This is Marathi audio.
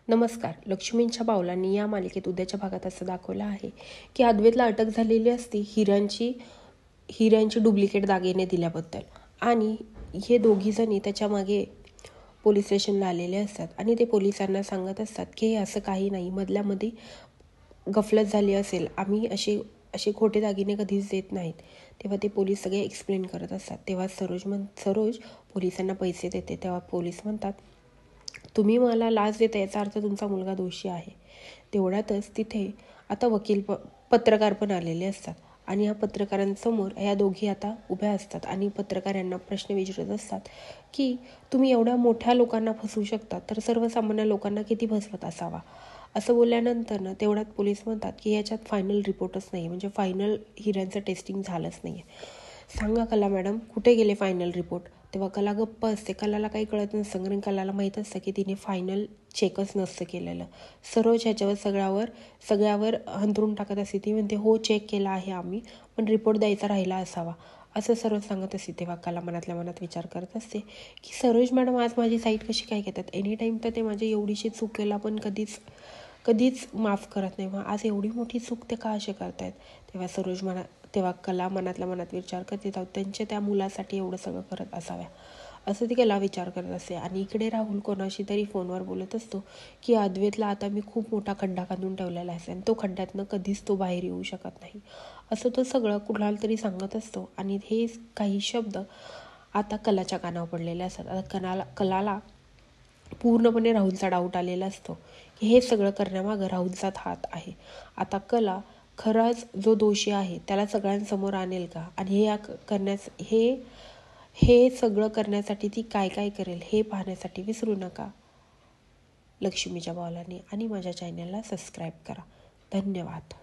नमस्कार. लक्ष्मींच्या पावलांनी या मालिकेत उद्याच्या भागात असं दाखवलं आहे की अद्वैतला अटक झालेली असती हिऱ्यांची डुप्लिकेट दागिने दिल्याबद्दल, आणि हे दोघीजणी त्याच्या मागे पोलीस स्टेशनला आलेले असतात आणि ते पोलिसांना सांगत असतात की हे असं काही नाही, मधल्यामध्ये गफलत झाली असेल, आम्ही असे खोटे दागिने कधीच देत नाहीत. तेव्हा ते पोलीस सगळे एक्सप्लेन करत असतात. तेव्हा सरोज पोलिसांना पैसे देते. तेव्हा पोलीस म्हणतात, तुम्ही मला लाच देता याचा अर्थ तुमचा मुलगा दोषी आहे. तेवढ्यातच तिथे आता पत्रकार पण आलेले असतात आणि या पत्रकारांसमोर या दोघी आता उभ्या असतात आणि पत्रकार यांना प्रश्न विचारत असतात की तुम्ही एवढ्या मोठ्या लोकांना फसवू शकता, तर सर्वसामान्य लोकांना किती फसवत असावा. असं बोलल्यानंतर ना तेवढ्यात पोलीस म्हणतात की याच्यात फायनल रिपोर्टच नाही, म्हणजे फायनल हिऱ्यांचं टेस्टिंग झालंच नाही आहे. सांगा कला मॅडम, कुठे गेले फायनल रिपोर्ट. तेव्हा कला गप्प असते. कलाला काही कळत नसतं, कारण कलाला माहीत असतं की तिने फायनल चेकच नसतं केलेलं. सरोज ह्याच्यावर सगळ्यावर हंतरून टाकत असते. ती म्हणते हो, चेक केला आहे आम्ही, पण रिपोर्ट द्यायचा राहिला असावा, असं सरोज सांगत असते. तेव्हा कला मनातल्या मनात विचार करत असते की सरोज मॅडम आज माझी साईड कशी काय घेतात. एनी टाईम तर ते माझी एवढीशी चूक केला पण कधीच माफ करत नाही, मग आज एवढी मोठी चूक ते का असे करतायत. तेव्हा कला मनातल्या मनात विचार करते, त्यांच्या त्या मुलासाठी एवढं सगळं करत असाव्या, असं ती कला विचार करत असते. आणि इकडे राहुल कोणाशी तरी फोनवर बोलत असतो की अद्वैतला आता मी खूप मोठा खड्डा खांदून ठेवलेला आहे आणि तो खड्ड्यातनं कधीच तो बाहेर येऊ शकत नाही, असं तो सगळं कुणाला तरी सांगत असतो. आणि हे काही शब्द आता कलाच्या कानावर पडलेले असतात. आता कलाला पूर्णपणे राहुलचा डाऊट आलेला असतो की हे सगळं करण्यामागं राहुलचाच हात आहे. आता कला खराच जो दोषी आहे त्याला सगळ्यांसमोर आणेल का, आणि हे सगळं करण्यासाठी ती काय काय करेल हे पाहण्यासाठी विसरू नका लक्ष्मीच्या पावलांनी आणि माझ्या चॅनलला सबस्क्राईब करा. धन्यवाद.